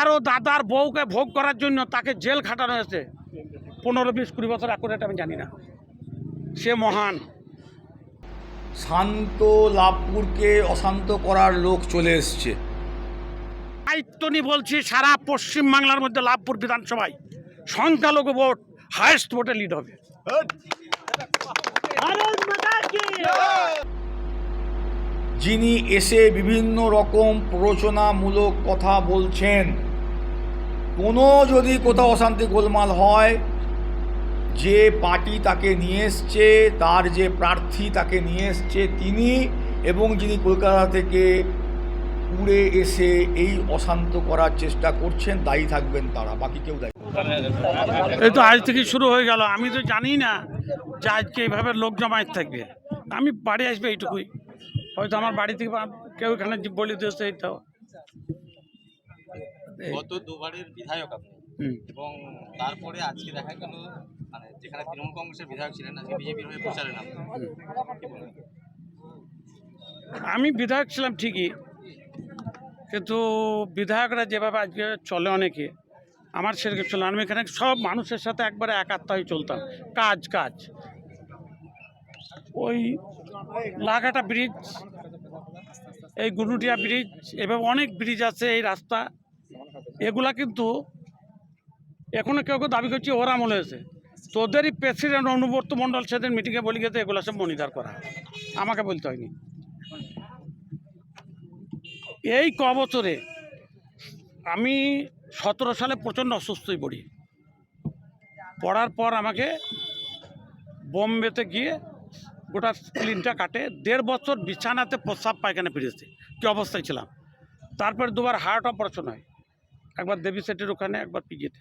আরও দাদার বউকে ভোগ করার জন্য তাকে জেল খাটানো হয়েছে 15-20-20 বছর অ্যাকুরেট আমি জানি না। সে মহান। শান্ত লাভপুরকে অশান্ত করার লোক চলে এসছে। দায়িত্ব নিয়ে বলছি, সারা পশ্চিমবাংলার মধ্যে লাভপুর বিধানসভায় সংখ্যালঘু ভোট হায়েস্ট ভোটে লিড হবে। যিনি এসে বিভিন্ন রকম প্ররোচনামূলক কথা বলছেন, কোনো যদি কোথাও অশান্তি গোলমাল হয়, যে পার্টি তাকে নিয়ে এসছে, তার যে প্রার্থী তাকে নিয়ে এসছে তিনি এবং যিনি কলকাতা থেকে উড়ে এসে এই অশান্ত করার চেষ্টা করছেন, দায়ী থাকবেন তারা, বাকি কেউ দায়ী। এই তো আজ থেকে শুরু হয়ে গেল। আমি তো জানি না যে আজকে এইভাবে লোক জমায়েত থাকবে। আমি বাড়ি আসবে এইটুকুই, হয়তো আমার বাড়ি থেকে কেউ এখানে বলে দিয়েছে। এইটাও গত দুবারের বিধায়ক আপনি, এবং তারপরে আজকে দেখা গেল মানে যেখানে তৃণমূল কংগ্রেসের বিধায়ক ছিলেন আজকে বিজেপির হয়ে প্রচারে নাম। আমি বিধায়ক ছিলাম ঠিকই, কিন্তু বিধায়করা যেভাবে আজকে চলে অনেকে, আমার সেরকম চলে। আমি এখানে সব মানুষের সাথে একবারে একাত্ম হয়ে চলতাম। কাজ ওই লাঘাটা ব্রিজ, এই গুনুটিয়া ব্রিজ, এভাবে অনেক ব্রিজ আছে, এই রাস্তা, এগুলা কিন্তু এখনো কেউ দাবি করছে ওরা আমল হয়েছে। তোদেরই প্রেসিডেন্ট অনুব্রত মণ্ডল সেদিন মিটিংয়ে বলে গেছে এগুলো সব মনিটর করা, আমাকে বলতে হয়নি। এই ক বছরে আমি 17 সালে প্রচণ্ড অসুস্থ হয়ে পড়ি। পড়ার পর আমাকে বোম্বেতে গিয়ে গোটা স্প্লিনটা কাটে, 1.5 বছর বিছানাতে প্রস্রাব পায়খানা ফিরেছে, কী অবস্থায় ছিলাম। তারপর 2বার হার্ট অপারেশন হয়, একবার দেবী সেটের ওখানে, একবার পিজিতে।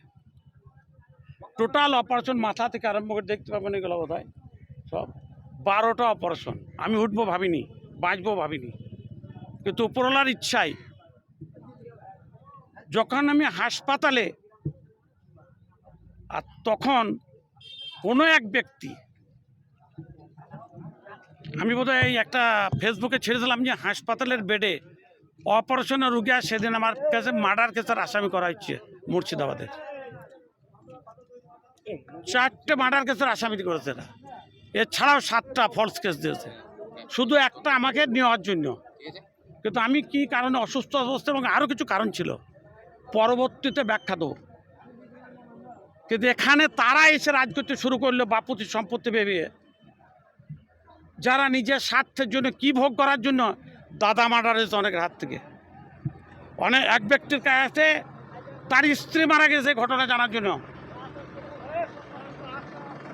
টোটাল অপারেশন মাথা থেকে আরম্ভ করে দেখতে পাবেন এগুলো বোধ হয় সব 12টা অপারেশন। আমি উঠবো ভাবিনি, বাঁচবো ভাবিনি, কিন্তু উপরওয়ালার ইচ্ছায় যখন আমি হাসপাতালে, আর তখন কোনো এক ব্যক্তি, আমি বোধহয় এই একটা ফেসবুকে ছেড়েছিলাম যে হাসপাতালের বেডে অপারেশনের রুগী, আর সেদিন আমার কাছে মার্ডার কেসের আসামি করা হচ্ছে মুর্শিদাবাদের। 4টে মার্ডার কেসের আসামি করেছে না, এছাড়াও 7টা ফলস কেস দিয়েছে, শুধু একটা আমাকে নেওয়ার জন্য। কিন্তু আমি কি কারণে অসুস্থ অবস্থা এবং আরও কিছু কারণ ছিল, পরবর্তীতে ব্যাখ্যা দেবো। কিন্তু এখানে তারা এসে রাজ করতে শুরু করলো বাপুতি সম্পত্তি ভেবে, যারা নিজের স্বার্থের জন্য কি ভোগ করার জন্য দাদা মার্ডার হয়েছে অনেকের হাত থেকে। অনেক এক ব্যক্তির কাছে তার স্ত্রী মারা গেছে ঘটনা জানার জন্য,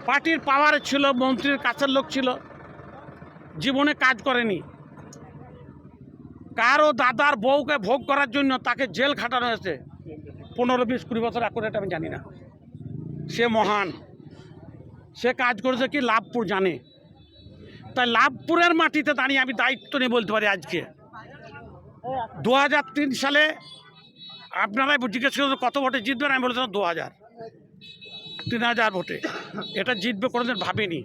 পার্টির পাওয়ারে ছিল, মন্ত্রীর কাছের লোক ছিল, জীবনে কাজ করেনি। কারো দাদার বউকে ভোগ করার জন্য তাকে জেল খাটানো হয়েছে 15-20-20 বছর অ্যাকুরেট আমি জানি না। সে মহান, সে কাজ করেছে কি লাভপুর জানে। তাই লাভপুরের মাটিতে দাঁড়িয়ে আমি দায়িত্ব নিয়ে বলতে পারি, আজকে 2003 সালে আপনারাই জিজ্ঞেস করেছেন কত ভোটে জিতবেন, আমি বলেছিলাম 3000 ভোটে এটা জিতবে, কোনোদিন ভাবিনি।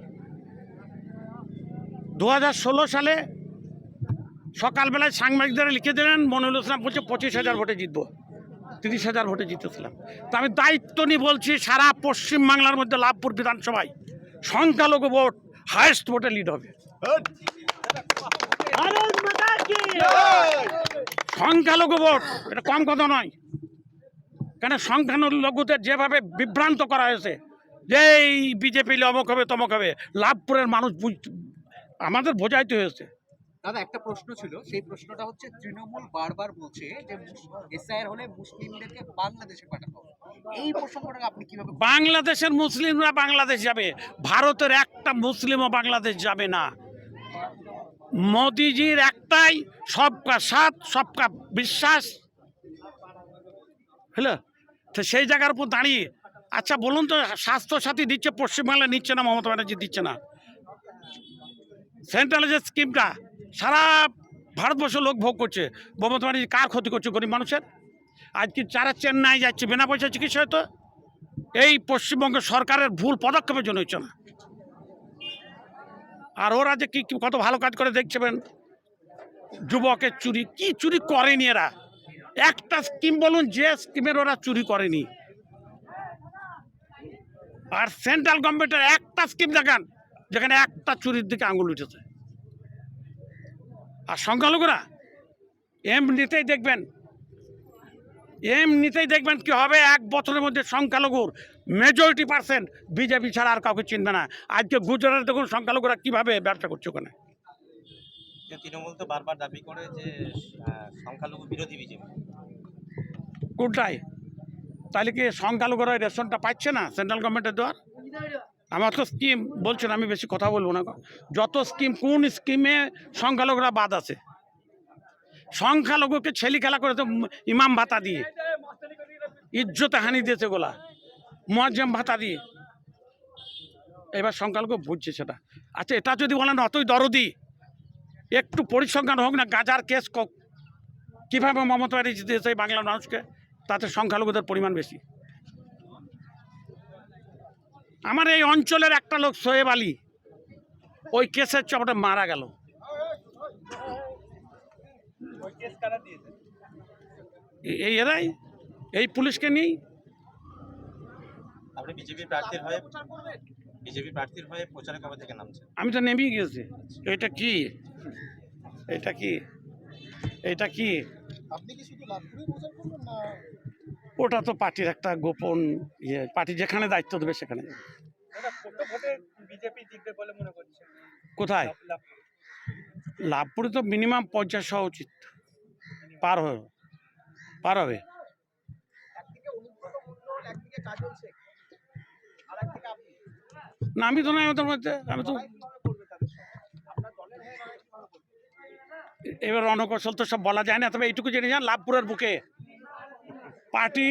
2016 সালে সকালবেলায় সাংবাদিকদের লিখে দিলেন মনিরুল ইসলাম বলছে 25,000 ভোটে জিতবো, 30,000 ভোটে জিতেছিলাম। তা আমি দায়িত্ব নিয়ে বলছি, সারা পশ্চিমবাংলার মধ্যে লাভপুর বিধানসভায় সংখ্যালঘু ভোট হায়েস্ট ভোটে লিড হবে। সংখ্যালঘু ভোট এটা কম কথা নয়, কেন সংখ্যালঘুদের যেভাবে বিভ্রান্ত করা হয়েছে যে এই বিজেপি অমুক হবে তমুক হবে, লাভপুরের মানুষ আমাদের বোঝাইতে হয়েছে। দাদা একটা প্রশ্ন ছিল, সেই প্রশ্নটা হচ্ছে তৃণমূল বারবার বলছে যে এসআইআর হলে মুসলিমদেরকে বাংলাদেশে পাঠানো হবে, এই প্রসঙ্গটা আপনি কিভাবে? বাংলাদেশের মুসলিমরা বাংলাদেশ যাবে, ভারতের একটা মুসলিমও বাংলাদেশ যাবে না। মোদিজির একটাই সবকা সাথ সবকা বিশ্বাস, হ্যালো। তো সেই জায়গার উপর দাঁড়িয়ে, আচ্ছা বলুন তো, স্বাস্থ্যসাথী দিচ্ছে পশ্চিমবাংলায়, নিচ্ছে না মমতা ব্যানার্জি দিচ্ছে না। সেন্ট্রালের যে স্কিমটা সারা ভারতবর্ষের লোক ভোগ করছে, মমতা ব্যানার্জি কার ক্ষতি করছে? গরিব মানুষের। আজকে যারা চেন্নাই যাচ্ছে বিনা পয়সা চিকিৎসা হতো, এই পশ্চিমবঙ্গ সরকারের ভুল পদক্ষেপের জন্য হচ্ছে না। আর ওরা যে কি কত ভালো কাজ করে দেখছেন, যুবকের চুরি কি চুরি করেনি এরা, একটা স্কিম বলুন যে স্কিমের ওরা চুরি করেনি। আর সেন্ট্রাল গভর্নমেন্টের একটা স্কিম দেখান যেখানে একটা চুরির দিকে আঙুল উঠেছে। আর সংখ্যালঘুরা এমনিতেই দেখবেন কি হবে, 1 বছরের মধ্যে সংখ্যালঘুর মেজরিটি পার্সেন্ট বিজেপি ছাড়া আর কাউকে চিনবে না। আজকে গুজরাটে দেখুন সংখ্যালঘুরা কিভাবে ব্যবসা করছে ওখানে। তৃণমূল তো বারবার দাবি করে যে সংখ্যালঘু বিরোধী বিজেপি। কোনটাই? তাহলে কি সংখ্যালঘুরা রেশনটা পাচ্ছে না সেন্ট্রাল গভর্নমেন্টের দেওয়ার? আমার তো স্কিম বলছেন, আমি বেশি কথা বলবো না। যত স্কিম, কোন স্কিমে সংখ্যালঘুরা বাদ আছে? সংখ্যালঘুকে ছেলে খেলা করে তো ইমাম ভাতা দিয়ে, ইজ্জতে হানি দিয়েছে গোলা, মুয়াজ্জেম ভাতা দিয়ে। এবার সংখ্যালঘু বুঝছে সেটা। আচ্ছা, এটা যদি বলেন অতই দরদি, একটু পরিসংখ্যান হোক না, গাজার কেস কীভাবে মমতা ব্যানার্জি দিয়েছে বাংলার মানুষকে, তাতে সংখ্যালঘুদের পরিমাণ বেশি। আমার এই অঞ্চলের একটা লোক সোহেব আলী ওই কেসের চপটে মারা গেল। এরাই এই পুলিশকে নিয়েই। আপনি বিজেপি প্রার্থীর হয়ে প্রচারে কবে থেকে নামছেন? আমি তো নেমেই গেছি। এটা কি আপনি কি শুধু লাভপুরেই প্রচার করবেন না? ওটা তো পার্টির একটা গোপন ইয়ে, পার্টি যেখানে দায়িত্ব দেবে সেখানে। কোথায়? লাভপুরে তো মিনিমাম 50 হওয়া উচিত, পার হবে। না, আমি তো নাই ওদের মধ্যে। আমি তো এবার রণকৌশল তো সব বলা যায় না, তবে এইটুকু জেনে যান লাভপুরের বুকে পার্টি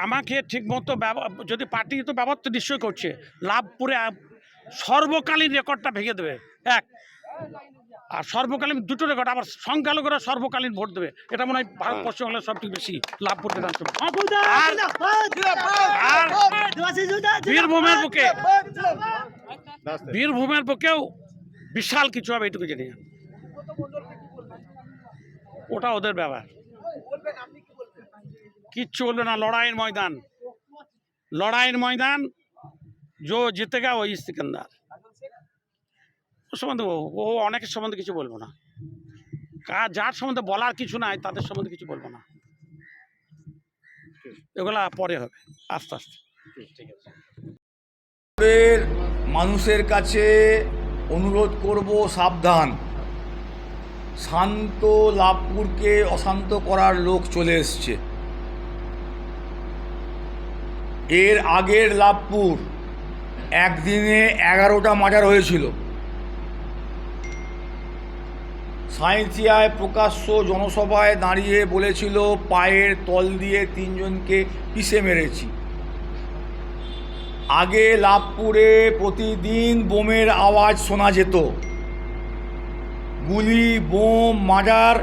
আমাকে ঠিকমতো যদি পার্টি তো ব্যবস্থা নিশ্চয় করছে, লাভপুরে সর্বকালীন রেকর্ডটা ভেঙে দেবে। এক, আর সর্বকালীন দুটো রেকর্ড, আবার সংখ্যালঘুরা সর্বকালীন ভোট দেবে। এটা মনে হয় পশ্চিমবাংলার সব থেকে বেশি লাভপুর বিধানসভা। আর বীরভূমের বুকেও বিশাল কিছু হবে, এইটুকু জেনে যান। ওটা ওদের ব্যাপার, কিচ্ছু বলবে না। লড়াইয়ের ময়দান जो জিতেগা ওই সিকান্দার। ও সম্বন্ধে ও অনেকের সম্বন্ধে কিছু বলবো না, যার সম্বন্ধে বলার কিছু নাই তাদের সম্বন্ধে কিছু বলবো না। এগুলা পরে হবে, আস্তে আস্তে। মানুষের কাছে অনুরোধ করব, সাবধান। শান্ত লাভপুরকে অশান্ত করার লোক চলে এসছে। এর আগের লাভপুর একদিনে 11টা মার্ডার হয়েছিল। সাঁইথিয়ায় প্রকাশ্য জনসভায় দাঁড়িয়ে বলেছিল পায়ের তল দিয়ে 3 জনকে পিষে মেরেছি। আগে লাভপুরে প্রতিদিন বোমের আওয়াজ শোনা যেত, গুলি, বোম, মার্ডার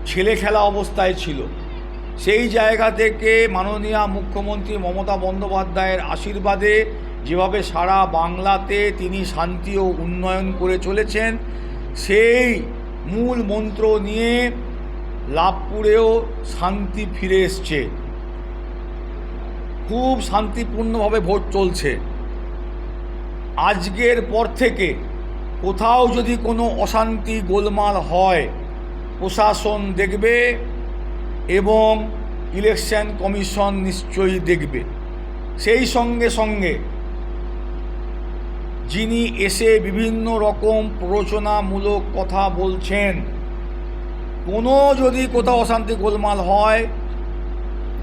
ছেলে খেলা অবস্থায় ছিল। সেই জায়গা থেকে মাননীয় মুখ্যমন্ত্রী মমতা বন্দ্যোপাধ্যায়ের আশীর্বাদে যেভাবে সারা বাংলাতে তিনি শান্তি ও উন্নয়ন করে চলেছেন, সেই মূল মন্ত্র নিয়ে লাভপুরেও শান্তি ফিরে এসছে। খুব শান্তিপূর্ণভাবে ভোট চলছে। আজকের পর থেকে কোথাও যদি কোনো অশান্তি গোলমাল হয়, প্রশাসন দেখবে এবং ইলেকশন কমিশন নিশ্চয়ই দেখবে। সেই সঙ্গে সঙ্গে যিনি এসে বিভিন্ন রকম প্ররোচনামূলক কথা বলছেন, কোনো যদি কোথাও অশান্তি গোলমাল হয়,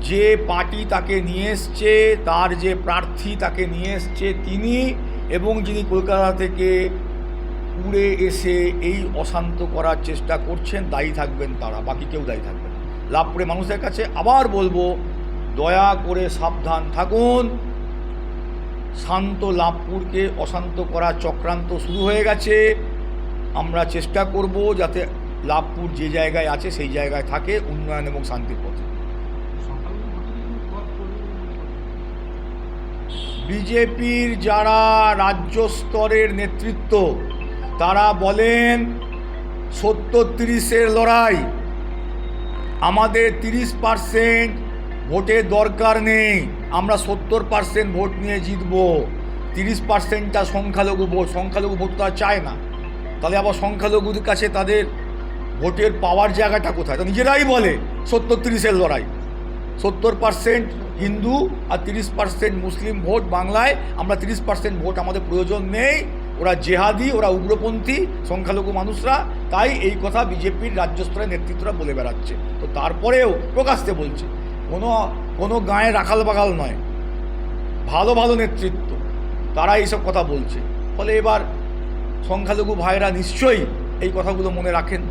যে পার্টি তাকে নিয়ে এসছে, তার যে প্রার্থী তাকে নিয়ে এসছে তিনি, এবং যিনি কলকাতা থেকে উড়ে এসে এই অশান্ত করার চেষ্টা করছেন, দায়ী থাকবেন তারা, বাকি কেউ দায়ী থাকবে না। লাভপুরে মানুষের কাছে আবার বলবো, দয়া করে সাবধান থাকুন। শান্ত লাভপুরকে অশান্ত করার চক্রান্ত শুরু হয়ে গেছে। আমরা চেষ্টা করব যাতে লাভপুর যে জায়গায় আছে সেই জায়গায় থাকে, উন্নয়ন এবং শান্তির পথে। বিজেপির যারা রাজ্য স্তরের নেতৃত্ব, তারা বলেন 70-30-এর লড়াই। আমাদের 30% ভোটের দরকার নেই, আমরা 70% ভোট নিয়ে জিতব। 30%টা সংখ্যালঘু ভোট, সংখ্যালঘু ভোট তারা চায় না। তাহলে আবার সংখ্যালঘুদের কাছে তাদের ভোটের পাওয়ার জায়গাটা কোথায়? তা নিজেরাই বলে 70-30-এর লড়াই। 70% হিন্দু আর 30% মুসলিম ভোট বাংলায়, আমরা 30% ভোট আমাদের প্রয়োজন নেই, ওরা জেহাদি, ওরা উগ্রপন্থী সংখ্যালঘু মানুষরা, তাই এই কথা বিজেপির রাজ্য স্তরের নেতৃত্বরা বলে বেড়াচ্ছে। তো তারপরেও প্রকাশ্যে বলছে, কোনো গায়ে রাখাল বাগাল নয়, ভালো ভালো নেতৃত্ব, তারা এইসব কথা বলছে। ফলে এবার সংখ্যালঘু ভাইরা নিশ্চয়ই এই কথাগুলো মনে রাখেন।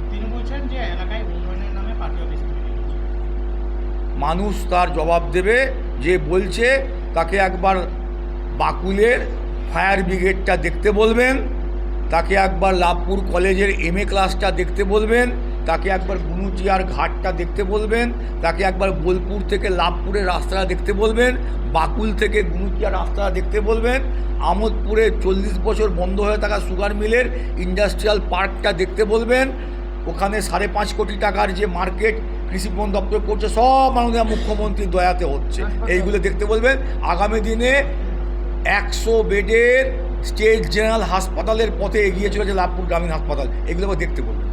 তিনি বলছেন যে এলাকায় উন্নয়নের নামে পার্টি অফিস তৈরি হচ্ছে। মানুষ তার জবাব দেবে। যে বলছে তাকে একবার বাকুলের ফায়ার ব্রিগেডটা দেখতে বলবেন, তাকে একবার লাভপুর কলেজের MA ক্লাসটা দেখতে বলবেন, তাকে একবার গুনুচিয়ার ঘাটটা দেখতে বলবেন, তাকে একবার বোলপুর থেকে লাভপুরের রাস্তাটা দেখতে বলবেন, বাকুল থেকে গুনুচিয়ার রাস্তাটা দেখতে বলবেন, আমোদপুরে 40 বছর বন্ধ হয়ে থাকা সুগার মিলের ইন্ডাস্ট্রিয়াল পার্কটা দেখতে বলবেন, ওখানে 5.5 কোটি টাকার যে মার্কেট কৃষি বন দপ্তর করছে, সব মাননীয় মুখ্যমন্ত্রীর দয়াতে হচ্ছে, এইগুলো দেখতে বলবেন। আগামী দিনে 100 বেডের স্টেট জেনারেল হাসপাতালের পথে এগিয়ে চলেছে লাভপুর গ্রামীণ হাসপাতাল, এগুলো দেখতে বলবেন।